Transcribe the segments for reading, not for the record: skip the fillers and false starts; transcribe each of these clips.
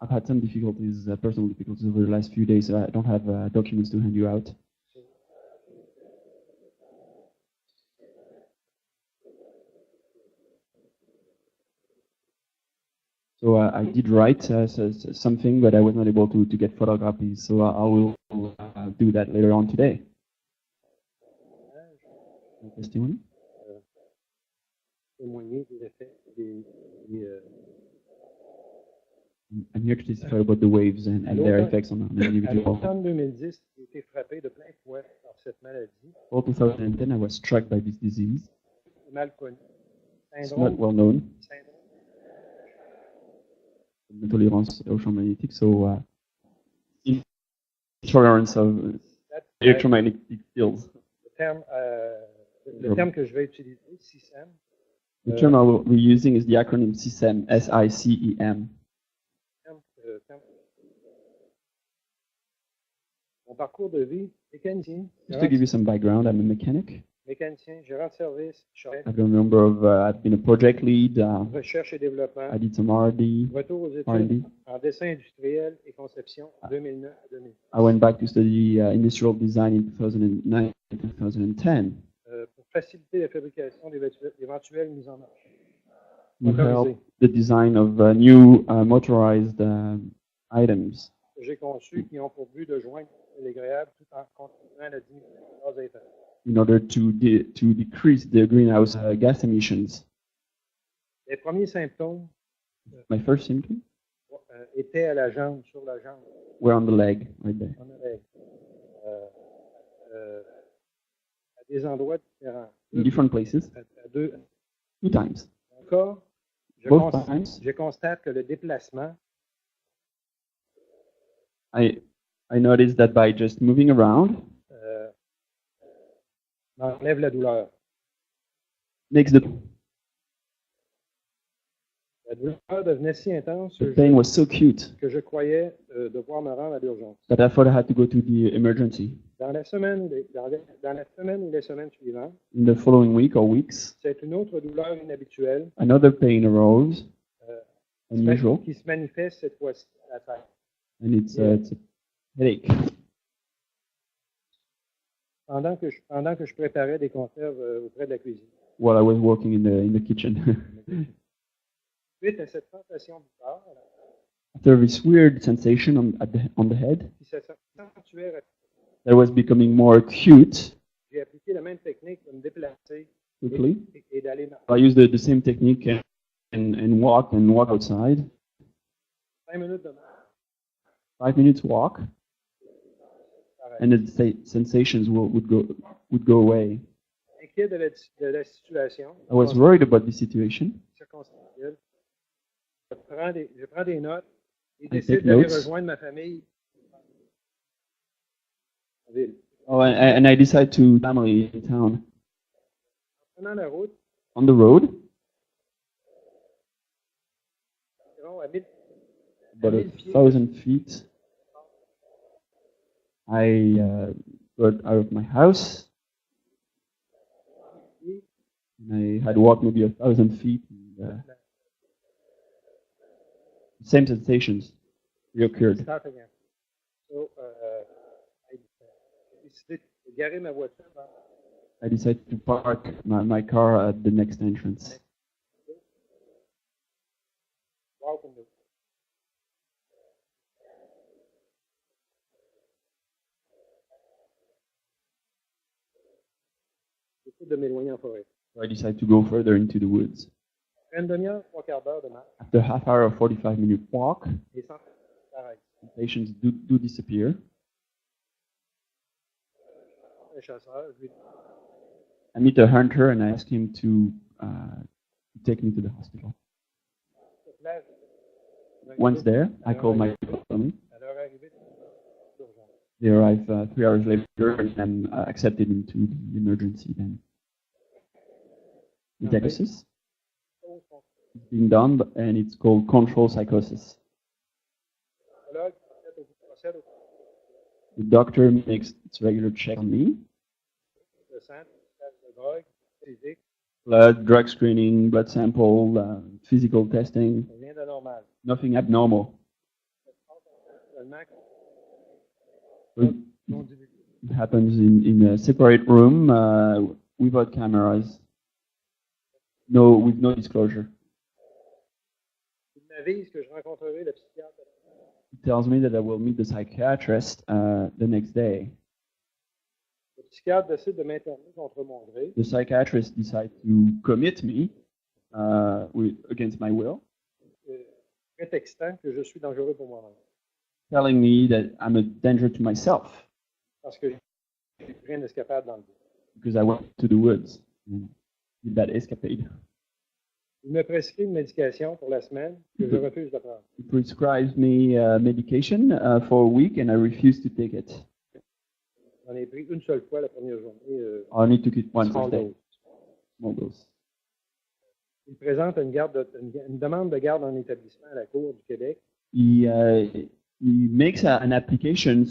I've had some difficulties, personal difficulties over the last few days. So I don't have documents to hand you out. So I did write something, but I was not able to get photocopies. So I will do that later on today. Testimony? I'm here to testify about the waves and their effects on an individual. En 2010, j'ai été frappé de plein fouet par cette maladie. In 2010, I was struck by this disease. Mal connu. It's not well known. Intolérance aux champs magnétiques, so intolerance of electromagnetic fields. Le terme que je vais utiliser, SICEM. The term I will be using is the acronym SICEM, S-I-C-E-M. Mon parcours de vie, mécanicien. Just to give you some background, I'm a mechanic. Mécanicien, gérant de service, I've been a member of, I've been a project lead. Recherche et développement. I did some R&D. Retour aux études en dessin industriel et conception 2009 à 2010. I went back to study industrial design in 2009 and 2010. Pour faciliter la fabrication d'éventuelles mises en marche. To help the design of new motorized items. J'ai conçu qui ont pour but de joindre l'agréable tout en contribuant à la diminution des gaz à effet de serre. In order to decrease the greenhouse gas emissions. Les premiers symptômes My first symptom étaient à la jambe, sur la jambe. were on the leg, right there. On avait, à des endroits différents. In different places, À deux. two times. Encore, je constate que le déplacement I noticed that by just moving around m'enlève la douleur. makes La douleur devenait si intense the pain was so cute que je croyais devoir me rendre à l'urgence. that I thought I had to go to the emergency. Dans la semaine ou les semaines suivantes, In the following week or weeks, c'est une autre douleur inhabituelle another pain arose, unusual, qui se manifeste cette fois-ci à la tête. and it's a headache. Pendant que je préparais des conserves auprès de la cuisine. While I was working in the kitchen. Suite à cette sensation bizarre, After this weird sensation on the head, qui s'accentuait, that was becoming more acute j'ai appliqué la même technique de me déplacer quickly. et d'aller marcher. I used the same technique and walk outside. 5 minutes de marche. 5 minutes walk, and the sensations would go away. Inquiet de la situation. I was worried about the situation. Circonstancielle. Je prends des notes et I décide take d'aller notes. rejoindre ma famille en ville. Oh, and I decided to family in town. En prenant la route, On the road, environ à 1000 about 1,000 feet, I got out of my house. And I had walked maybe 1,000 feet. And, same sensations reoccurred. start again. So, j'ai décidé de garer ma voiture dans I decided to park my car at the next entrance. walk in the J'essaie de m'éloigner en forêt. So I decided to go further into the woods. Après une demi-heure, 3/4 d'heure de marche, After a half hour or 45-minute walk, les sensations s'arrêtent. sensations do disappear. Un chasseur, je lui dis, I meet a hunter and I ask him to take me to the hospital. sur place, Once there, I call my family. à l'heure arrivée, d'urgence. They arrive 3 hours later and I'm accepted into the emergency then. The diagnosis is being done and it's called control psychosis. Psychologue procède au The doctor makes its regular check on me. le sang, test de drogue, physique, Blood, drug screening, blood sample, physical testing, rien d'anormal. nothing abnormal. seulement It non divulgués. happens in a separate room without cameras, with no disclosure. Il m'avise que je rencontrerai le psychiatre. He tells me that I will meet the psychiatrist the next day. Le psychiatre décide de m'interner contre mon gré. The psychiatrist decides to commit me against my will, Prétextant que je suis dangereux pour moi-même. telling me that I'm a danger to myself Parce que j'ai pris une escapade dans le bois. because I went to the woods and did that escapade. Il me prescrit une médication pour la semaine que je refuse de prendre. He prescribes me medication for a week and I refuse to take it. J'en ai pris une seule fois la première journée. I only took it once a Small day. dose. Small dose. Il présente une demande de garde en établissement à la Cour du Québec. He makes an application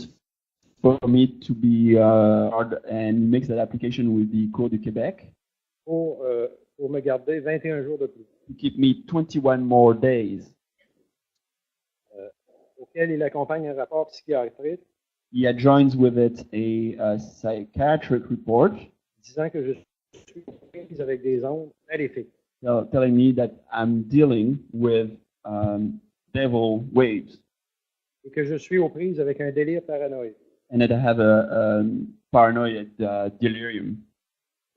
for me to be and he makes that application with the Cour du Québec Pour me garder 21 jours de plus. to keep me 21 more days. Auquel il accompagne un rapport psychiatrique He adjoins with it a psychiatric report disant que je suis prise avec des ondes maléfiques. telling me that I'm dealing with devil waves Et que je suis aux prises avec un délire paranoïde. and that I have a paranoid delirium.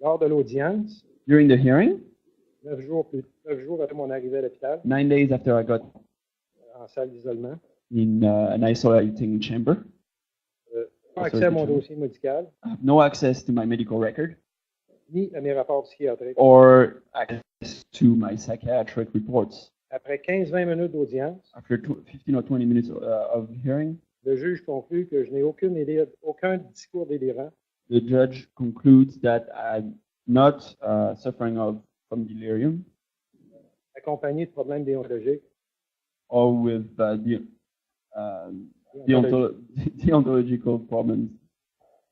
Lors de l'audience, During the hearing, 9 jours après mon arrivée à l'hôpital, 9 days after I got en salle d'isolement, in an isolating chamber, pas accès à mon dossier médical, I have no access to my medical record ni à mes rapports psychiatriques. or access to my psychiatric reports. Après 15-20 minutes d'audience, After 15 or 20 minutes of hearing, le juge conclut que je n'ai aucun discours délirant the judge concludes that I'm not suffering from delirium accompagné de problèmes déontologiques. or with deontological problems,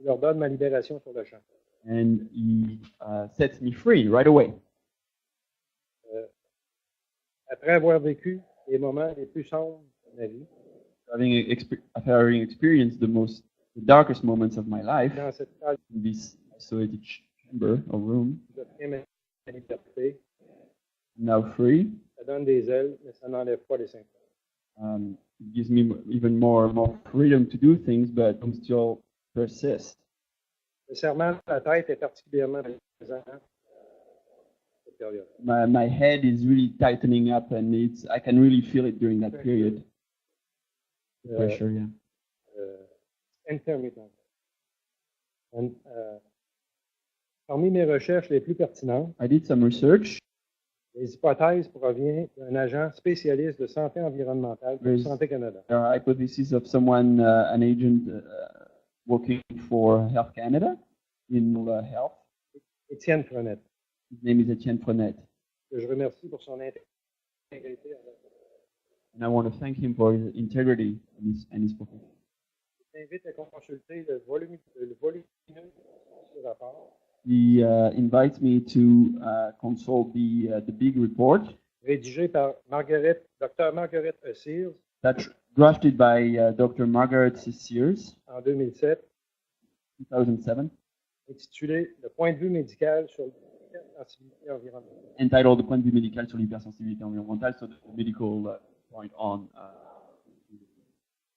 Il leur donne ma libération sur le champ. and he sets me free right away. Après avoir vécu les moments les plus sombres de ma vie, After having experienced the darkest moments of my life dans cette salle, in this isolated chamber or room, j'obtiens ma liberté. now free, Ça donne des ailes, mais ça n'enlève pas les symptômes. it gives me even more freedom to do things, but I'm still persist. Le serrement de la tête est particulièrement présent dans cette période. My head is really tightening up, and I can really feel it during that period. The pressure, yeah. Intermittent. Parmi mes recherches les plus pertinentes, I did some research. les hypothèses proviennent d'un agent spécialiste de santé environnementale pour Santé Canada. There are hypotheses of someone, an agent working for Health Canada in health. Étienne Frenette, His name is Etienne Frenette, que je remercie pour son intégrité. and I want to thank him for his integrity and his profession. Je t'invite à consulter le volumineux rapport He invites me to consult the big report rédigé par Dr. Margaret Sears that's drafted by Dr. Margaret Sears, en 2007, 2007, intitulé Le point de vue médical sur l'hypersensibilité environnementale. entitled The Point de vue médical sur l'hypersensibilité environnementale, so the medical point on.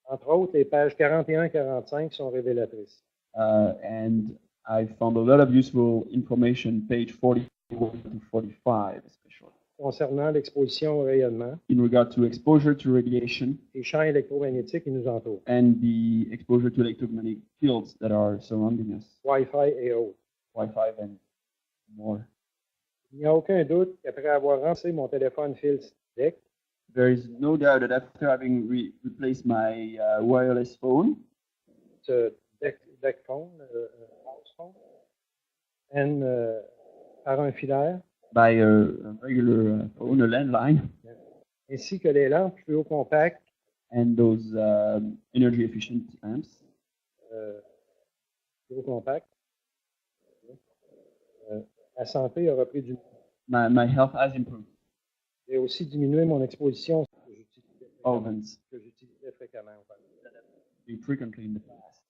Entre autres, les pages 41 et 45 sont révélatrices. And I found a lot of useful information, page 41 to 45 especially, Concernant l'exposition au rayonnement, in regard to exposure to radiation les champs électromagnétiques qui nous entourent, and the exposure to electromagnetic fields that are surrounding us, Wi-Fi et autres. Wi-Fi and more. Il n'y a aucun doute qu'après avoir remplacé mon téléphone fil DEC, There is no doubt that after having replaced my wireless phone, ce DEC phone, house phone, par un filaire, by a regular phone, a landline, ainsi que les lampes fluo compactes, and those energy efficient lamps, la santé a repris du my health has improved. J'ai aussi diminué mon exposition que j'utilisais Ovens. fréquemment. frequently in the past.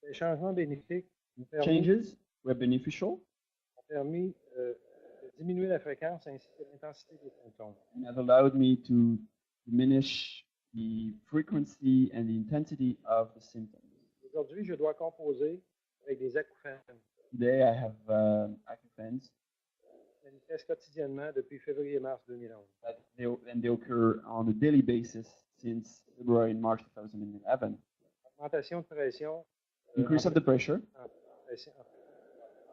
Les changements bénéfiques ont permis, Changes were beneficial de diminuer la fréquence ainsi que l'intensité des symptômes. and have allowed me to diminish the frequency and the intensity of the symptoms. Aujourd'hui, je dois composer avec des acouphènes. Today I have acouphens Manifestent quotidiennement depuis février-mars 2011. and they occur on a daily basis since February and March 2011. Augmentation de pression. Increase of the pressure pression,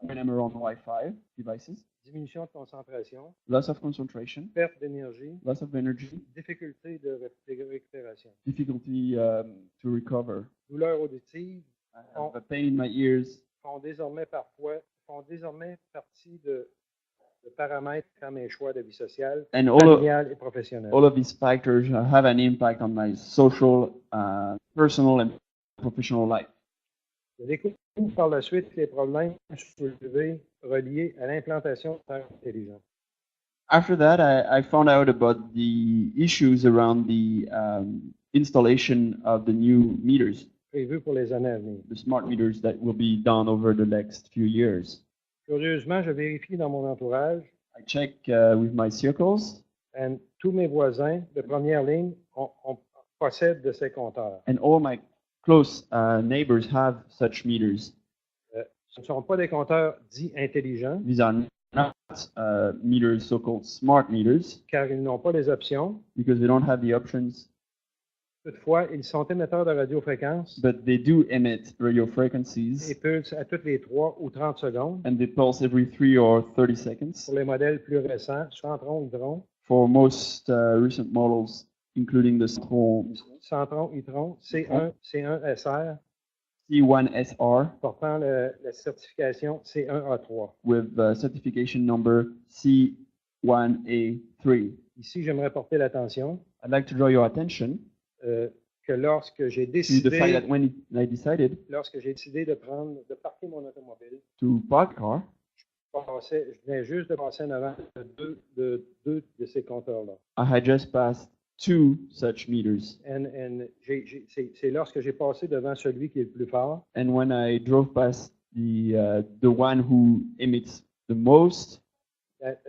when I'm around Wi-Fi devices, diminution de concentration, loss of concentration, perte d'énergie, loss of energy, difficulté de récupération, difficulty to recover. douleur auditive I have a pain in my ears, font désormais partie de paramètres dans mes choix de vie sociale, and familiale et professionnelle. all of these factors have an impact on my social, personal, and professional life. Je découvre par la suite les problèmes soulevés reliés à l'implantation de terres intelligentes. After that, I found out about the issues around the installation of the new meters, Prévues pour les années à venir. the smart meters that will be done over the next few years. Curieusement, je vérifie dans mon entourage I check with my circles, et tous mes voisins de première ligne possèdent de ces compteurs. and all my close neighbors have such meters. Ce ne sont pas des compteurs dits intelligents, These are not meters, so-called smart meters, car ils n'ont pas les options. because they don't have the options, Toutefois, ils sont émetteurs de radiofréquences but they do emit radio frequencies, et pulsent à toutes les 3 ou 30 secondes. and they pulse every 3 or 30 seconds. Pour les modèles plus récents, Centron, Hydron, For most recent models, including the Centron, Hydron, C1SR, C1SR portant la certification C1A3. with certification number C1A3. Ici, j'aimerais porter l'attention I'd like to draw your attention que lorsque j'ai to the fact that décidé, when I decided de parquer mon automobile, to park car, je venais juste de passer en avant de deux de ces compteurs-là. I had just passed 2 such meters. C'est lorsque j'ai passé devant celui qui est le plus fort And when I drove past the one who emits the most, that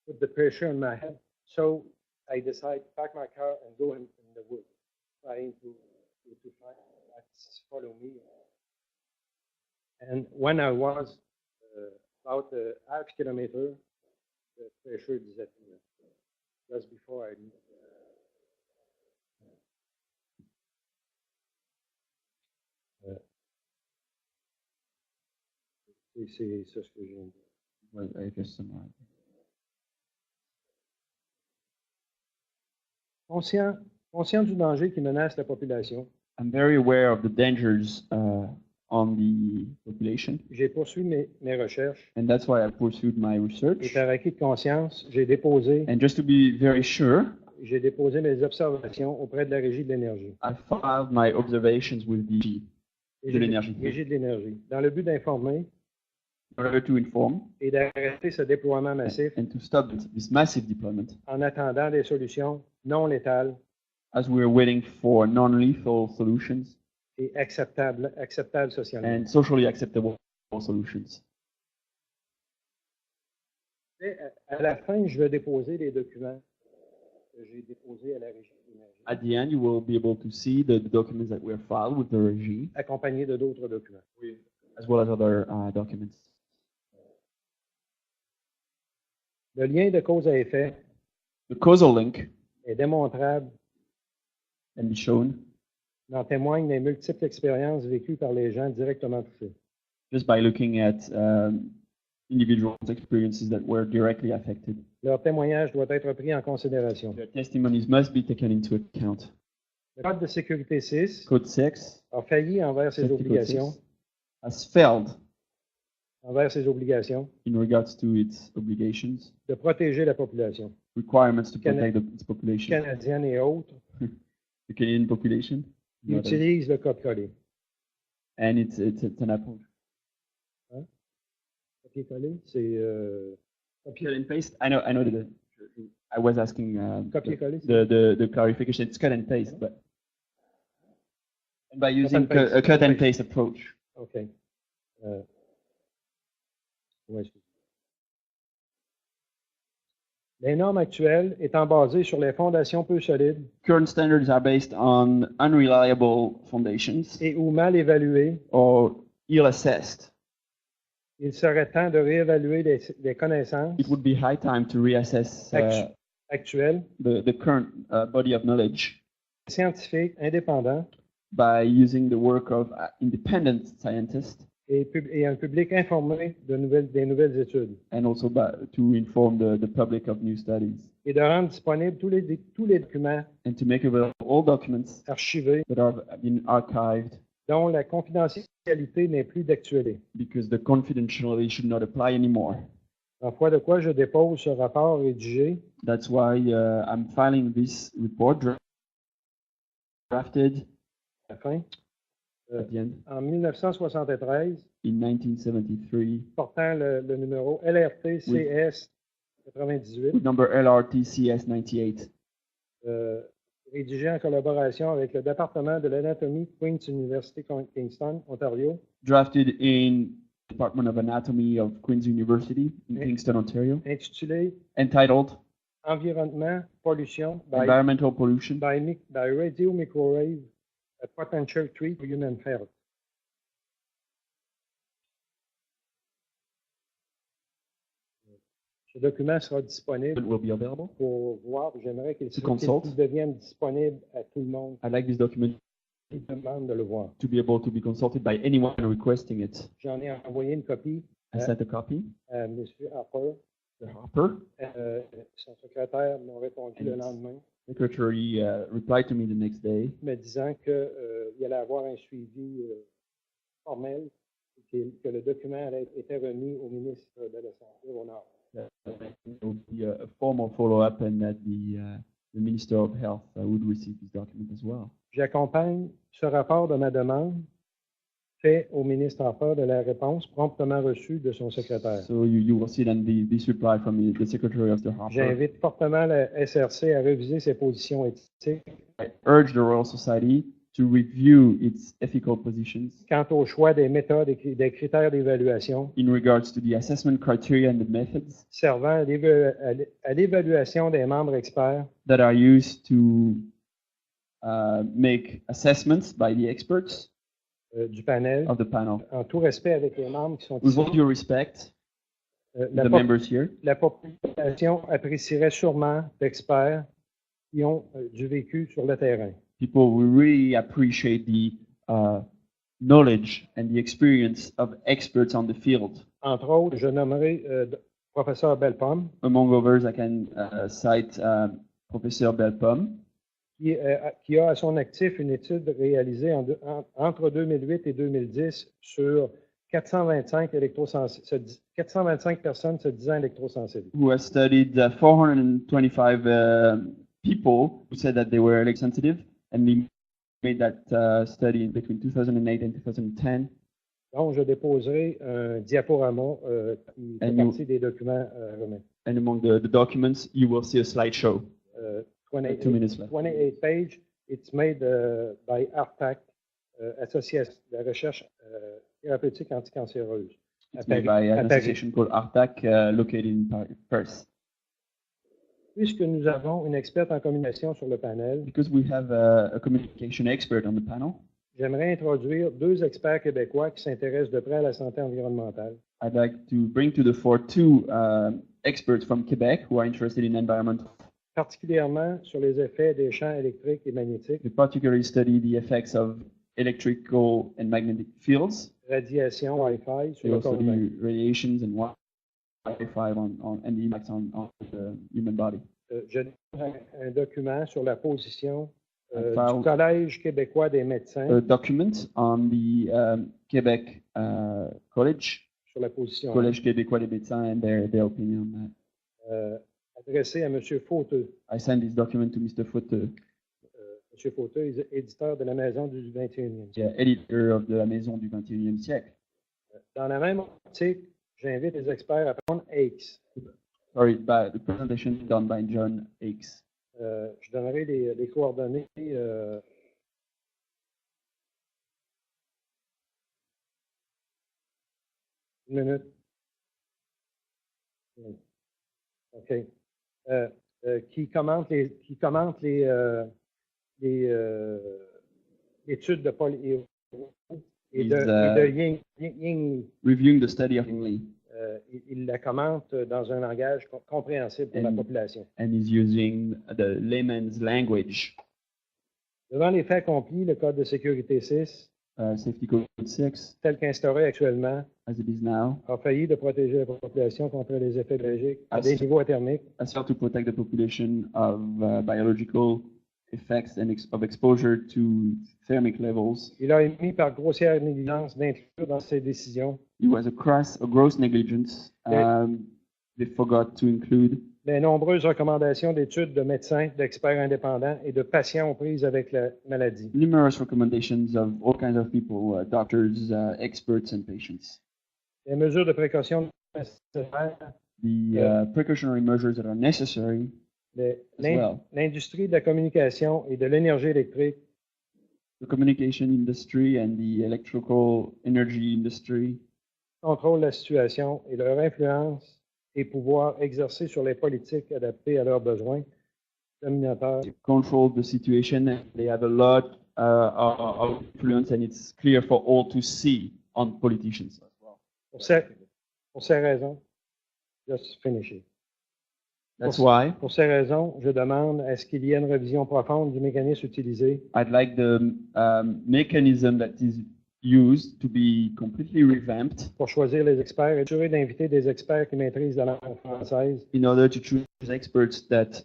put the pressure on my head. So I decided to park my car and go in the woods, trying to follow me. And when I was about a half kilometer, the pressure disappeared. Just before I c'est ça ce que j'ai dit. well, I just summarized. Conscient du danger qui menace la population, I'm very aware of the dangers on the population, j'ai poursuivi mes recherches and that's why I pursued my et research. par acquis de conscience, j'ai déposé And just to be very sure, mes observations auprès de la Régie de l'énergie. I filed my observations with the de l'énergie. Régie de l'énergie, dans le but d'informer in order to inform et d'arrêter ce déploiement massif and to stop this massive deployment en attendant des solutions non létales as we're waiting for non-lethal solutions et acceptables socialement. and socially acceptable solutions. Et à la fin, je vais déposer les documents que j'ai déposés à la Régie de l'énergie, At the end, you will be able to see the documents that were filed with the regime, accompagnés de d'autres documents. as well as other documents. Le lien de cause à effet The causal link est démontrable, can be shown en témoignent les multiples expériences vécues par les gens directement touchés. just by looking at individuals' experiences that were directly affected. Leur témoignage doit être pris en considération. Their testimonies must be taken into account. Le Code de sécurité 6 Code 6, a failli envers ses Safety Code obligations, 6, has failed in regards to its obligations, de protéger la population requirements to protect its population, canadienne et autres the Canadian population, qui utilisent le code collé. and it's an approach. Copier-coller, c'est Cut and paste. I know that. I was asking copier-coller. the clarification. It's cut and paste, but And by using a cut and paste approach. OK. Ouais, excusez. Les normes actuelles étant basées sur les fondations peu solides Current standards are based on unreliable foundations et ou mal évaluées, or ill-assessed. il serait temps de réévaluer les connaissances It would be high time to reassess actuelles, the current body of knowledge scientifiques, indépendants by using the work of independent scientists et un public informé des nouvelles études. and also to inform the public of new studies Et de rendre disponibles tous les documents and to make available all documents archivés that have been archived dont la confidentialité n'est plus d'actualité. because the confidentiality should not apply anymore. En foi de quoi je dépose ce rapport rédigé That's why I'm filing this report drafted à la fin, at the end en 1973, in 1973 portant le numéro LRT-CS 98, with number LRTCS 98, rédigé en collaboration avec le département de l'anatomie de Queen's University Kingston, Ontario, drafted in Department of Anatomy of Queen's University in Kingston, Ontario, intitulé entitled Environnement, pollution Environmental Pollution by radio microwave, a potential threat to human health. Ce document sera disponible will be available. pour voir. J'aimerais qu'il consult. devienne disponible à tout le monde I'd like this document qui demande de le voir. to be able to be consulted by anyone requesting it. J'en ai envoyé une copie I sent a copy. à M. Harper. Harper, Son secrétaire m'a répondu le And- lendemain, secretary, replied to me the next day me disant qu'il allait avoir un suivi formel et que le document était remis au ministre de la Santé au Nord. that there would be a formal follow-up and that the Minister of Health would receive this document as well. J'accompagne ce rapport de ma demande fait au ministre Harper de la réponse promptement reçue de son secrétaire. So you will see then this reply from the Secretary of the Harper. J'invite fortement la SRC à réviser ses positions éthiques I urge the Royal Society to review its ethical positions quant au choix des méthodes et des critères d'évaluation in regards to the assessment criteria and the methods servant à l'évaluation des membres experts that are used to make assessments by the experts du panel, of the panel. en tout respect avec les membres qui sont With ici. all due respect, La, the pop- members here, la population apprécierait sûrement d'experts qui ont du vécu sur le terrain. people will really appreciate the knowledge and the experience of experts on the field. Entre autres, je nommerai professeur Belpomme, Among others, I can cite Professor Belpom, qui a à son actif une étude réalisée entre 2008 et 2010 sur 425 personnes se disant électrosensibles. who has studied 425 people who said that they were electrosensitive, and he made that study between 2008 and 2010. Donc, je déposerai un diaporama qui fait And you- partie des documents remis. And among the documents, you will see a slideshow. 2 minutes left. 28 page. It's made by ARTAC, Association de recherche thérapeutique anticancéreuse. It's made by an association called ARTAC, located in Paris. Puisque nous avons une experte en communication sur le panel, Because we have a communication expert on the panel, j'aimerais introduire deux experts québécois qui s'intéressent de près à la santé environnementale. I'd like to bring to the fore two experts from Quebec who are interested in environment, Particulièrement sur les effets des champs électriques et magnétiques, they particularly study the effects of electrical and magnetic fields. radiation, Wi-Fi, sur They le also corps humain. do radiations and Wi-Fi and the impacts on the human body. Je donne un document sur la position file- du Collège québécois des médecins A document on the Quebec College, sur la position Collège québécois des médecins, and their opinion on that. adressé à M. Fauteux. I sent this document to Mr. Fauteux, M. Fauteux est éditeur de la Maison du 21e siècle. the editor of la Maison du 21e siècle. Dans la même optique, j'invite les experts à prendre X. Sorry, by the presentation done by John Hicks. Je donnerai les coordonnées Une minute. OK. Qui commente l'étude de Paul et de Ying. Reviewing the study of Lee. Il la commente dans un langage compréhensible pour la population. And is using the layman's language. Devant les faits accomplis, le Code de sécurité 6, Safety Code 6, tel qu'instauré actuellement, as it is now, a failli de protéger la population contre les effets biologiques à des niveaux thermiques. As well to protect the population of biological effects and of exposure to thermic levels. Il a émis par grossière négligence d'inclure dans ses décisions. It was a gross negligence. They forgot to include les nombreuses recommandations d'études de médecins, d'experts indépendants et de patients aux prises avec la maladie. Numerous recommendations of all kinds of people, doctors, experts, and patients. Les mesures de précaution nécessaires. The precautionary measures that are necessary. L'industrie de la communication et de l'énergie électrique. The communication industry and the electrical energy industry contrôlent la situation et leur influence et pouvoir exercer sur les politiques adaptées à leurs besoins dominateurs. Control the situation. They have a lot of influence, and it's clear for all to see on politicians as well. Pour ces raisons, just finish it. That's why. Pour ces raisons, je demande est-ce qu'il y ait une révision profonde du mécanisme utilisé. I'd like the mechanism that is used to be completely revamped. Pour choisir les experts et assurer d'inviter des experts qui maîtrisent la langue française. In order to choose experts that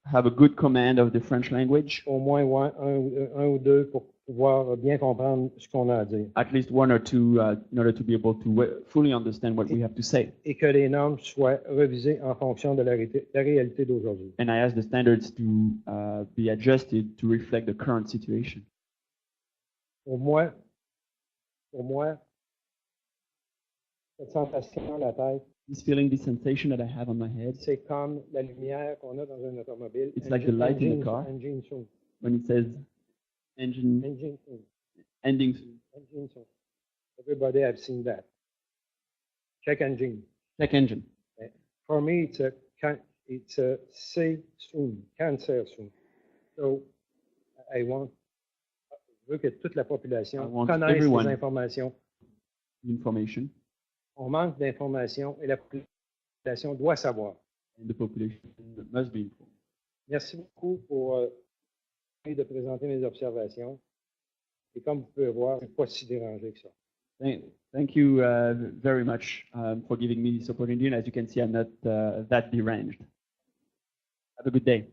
have a good command of the French language. Au moins un ou deux pour pouvoir bien comprendre ce qu'on a à dire. At least one or two in order to be able to fully understand what we have to say. Et que les normes soient revisées en fonction de la réalité d'aujourd'hui. And I ask the standards to be adjusted to reflect the current situation. Pour moi, cette sensation à la tête, this feeling, this sensation that I have on my head, c'est comme la lumière qu'on a dans un automobile. It's like the light in the car. Engine soon. When it says engine soon. ending soon. Engine soon. Everybody have seen that. Check engine. Check engine. For me, it's a say soon, cancer soon. So I want. Je veux que toute la population connaisse les informations. Information. On manque d'informations et la population doit savoir. And the population must be informed. Merci beaucoup pour de présenter mes observations. Et comme vous pouvez voir, je ne suis pas si dérangé que ça. Thank you very much for giving me this opportunity. And as you can see, I'm not that deranged. Have a good day.